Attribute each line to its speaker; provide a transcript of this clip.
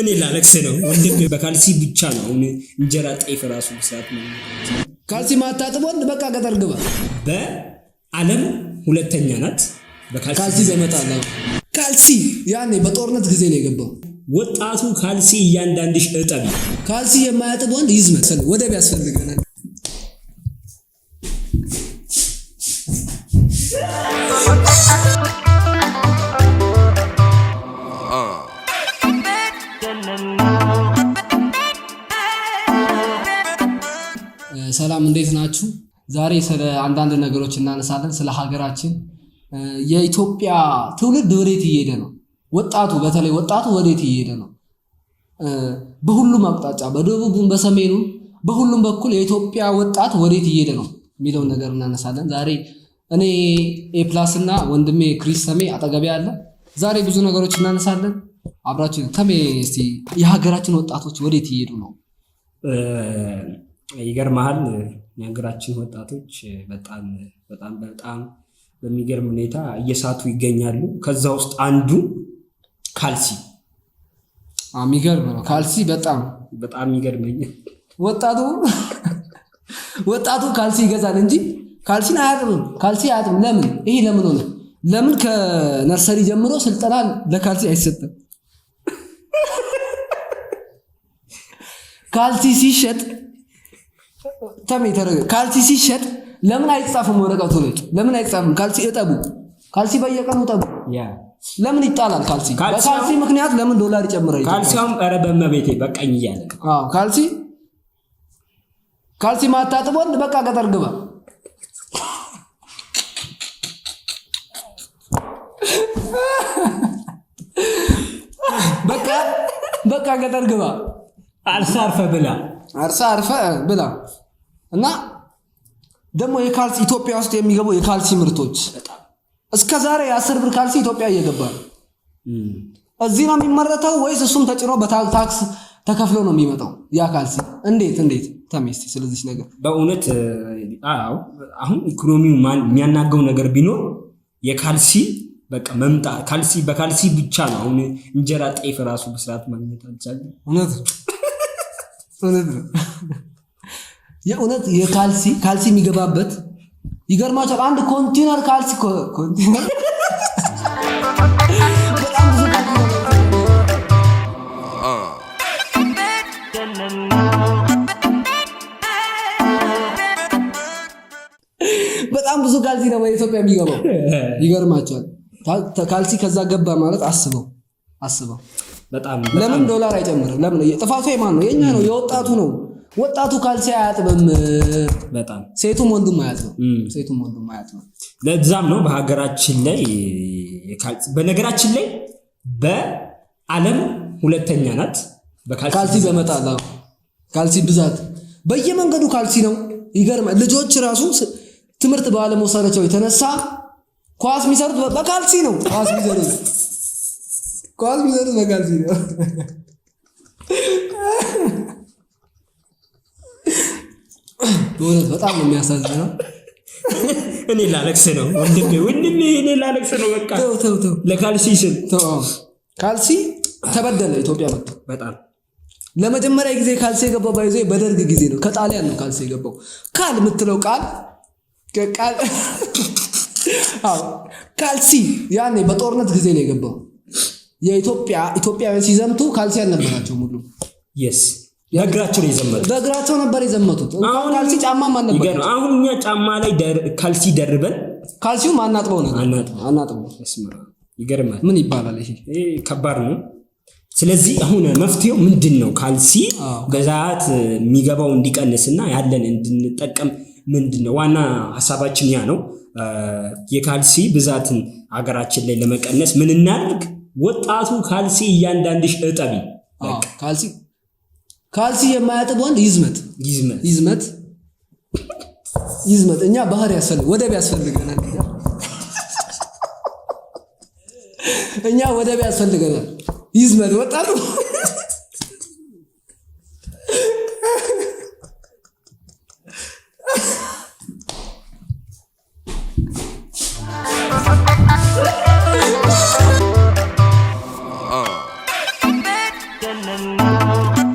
Speaker 1: እኔ ላለቅስ ነው ወንድሜ በካልሲ ብቻ ነው እንጀራ ጤፍ ራሱ መስራት ነው
Speaker 2: ካልሲ ማታጥቦን በቃ ገጠር ግባ
Speaker 1: በዓለም ሁለተኛ ናት
Speaker 2: በካልሲ በመጣላ ካልሲ ያኔ በጦርነት ጊዜ ነው የገባው
Speaker 1: ወጣቱ ካልሲ እያንዳንድሽ እጠቢ
Speaker 2: ካልሲ የማያጥብ ወንድ ይዝመት ወደብ ያስፈልገናል ሰላም እንዴት ናችሁ ዛሬ ስለ አንዳንድ ነገሮች እናነሳለን ስለ ሀገራችን የኢትዮጵያ ትውልድ ወዴት እየሄደ ነው ወጣቱ በተለይ ወጣቱ ወዴት እየሄደ ነው በሁሉም አቅጣጫ በደቡብም በሰሜኑም በሁሉም በኩል የኢትዮጵያ ወጣት ወዴት እየሄደ ነው የሚለው ነገር እናነሳለን ዛሬ እኔ ኤፕላስ እና ወንድሜ ክሪስ ሰሜ አጠገቤ አለ ዛሬ ብዙ ነገሮች እናነሳለን አብራችሁ ተሜ እስቲ የሀገራችን ወጣቶች ወዴት እየሄዱ ነው
Speaker 1: ይገርማል የሀገራችን ወጣቶች በጣም በሚገርም ሁኔታ እየሳቱ ይገኛሉ ከዛ ውስጥ አንዱ ካልሲ
Speaker 2: የሚገርም ነው ካልሲ በጣም ይገርመኝ ወጣቱ ካልሲ ይገዛል እንጂ ካልሲን አያጥብም ካልሲ አያጥብም ለምን ይሄ ለምን ሆነ ለምን ከነርሰሪ ጀምሮ ስልጠና ለካልሲ አይሰጥም ካልሲ ሲሸጥ ተመይተረ ካልሲ ሲሸጥ ለምን አይጻፍም ወረቀቱ ላይ ለምን አይጻፍም ካልሲ እጠቡ ካልሲ በየቀኑ እጠቡ ለምን ይጣላል ካልሲ በካልሲ ምክንያት ለምን ዶላር ይጨምራል
Speaker 1: ካልሲውም ኧረ በመቤቴ በቀኝ ይያለ
Speaker 2: ካልሲ ማታጥቦን በቃ ገጠር ግባ በቃ ገጠር ግባ አርፈ ብላ እና ደግሞ የካልሲ ኢትዮጵያ ውስጥ የሚገቡ የካልሲ ምርቶች እስከ ዛሬ 10 ብር ካልሲ ኢትዮጵያ እየገባ ነው እዚህ ነው የሚመረተው ወይስ እሱም ተጭኖ በታክስ ተከፍሎ ነው የሚመጣው ያ ካልሲ እንዴት ተመስቲ ስለዚህ ነገር
Speaker 1: በእውነት አሁን ኢኮኖሚው የሚያናገው ነገር ቢኖር የካልሲ በቃ መምጣ ካልሲ በካልሲ ብቻ ነው አሁን እንጀራ ጤፍ ራሱ መስራት ማግኘት አልቻለም
Speaker 2: የእውነት የካልሲ የሚገባበት ይገርማችኋል አንድ ኮንቴነር ካልሲ ኮንቴነር በጣም ብዙ በጣም ብዙ ካልሲ ነው በኢትዮጵያ የሚገባው ይገርማችኋል ካልሲ ከዛ ገባ ማለት አስበው
Speaker 1: በጣም
Speaker 2: ለምን ዶላር አይጨምርም ለምን ጥፋቱ የማን ነው የኛ ነው የወጣቱ ነው ወጣቱ ካልሲ አያጥብም
Speaker 1: በጣም
Speaker 2: ሴቱም ወንዱም አያጥብም
Speaker 1: ለዛም ነው በሀገራችን ላይ በነገራችን ላይ በዓለም ሁለተኛ ናት
Speaker 2: በካልሲ በመጣላ ካልሲ ብዛት በየመንገዱ ካልሲ ነው ይገርማል ልጆች ራሱ ትምህርት ባለመውሰዳቸው የተነሳ ኳስ የሚሰሩት በካልሲ ነው ኳስ የሚሰሩት በካልሲ ነው በጣም የሚያሳዝነው
Speaker 1: እኔ ላለቅስ ነው ወንድሜ እኔ ላለቅስ ነው በቃ
Speaker 2: ተው
Speaker 1: ለካልሲ ስል
Speaker 2: ካልሲ ተበደለ ኢትዮጵያ መጣ
Speaker 1: በጣም
Speaker 2: ለመጀመሪያ ጊዜ ካልሲ የገባው ባይዞ በደርግ ጊዜ ነው ከጣሊያን ነው ካልሲ የገባው ካል የምትለው ቃል ካልሲ ያኔ በጦርነት ጊዜ ነው የገባው ኢትዮጵያውያን ሲዘምቱ ካልሲ አልነበራቸው ሙሉ በእግራቸው ነበር የዘመቱት እንኳን ካልሲ ጫማ ማን ነበር
Speaker 1: አሁን እኛ ጫማ ላይ ካልሲ ደርበን
Speaker 2: ካልሲው ማናጥበው ነገር አናጥበው
Speaker 1: ይገርማል
Speaker 2: ምን ይባላል ይሄ
Speaker 1: ከባድ ነው ስለዚህ አሁን መፍትሄው ምንድነው ካልሲ በዛት የሚገባው እንዲቀንስና ያለን እንድንጠቀም ምንድነው ዋና ሐሳባችን ያ ነው የካልሲ ብዛትን ሀገራችን ላይ ለመቀነስ ምን እናድርግ ወጣቱ ካልሲ እያንዳንድሽ እጠቢ
Speaker 2: ካልሲ የማያጥብ ወንድ ይዝመት እኛ ባህር ወደብ ያስፈልገናል እኛ ወደብ ያስፈልገናል ይዝመት ወጣቱ
Speaker 3: ያለና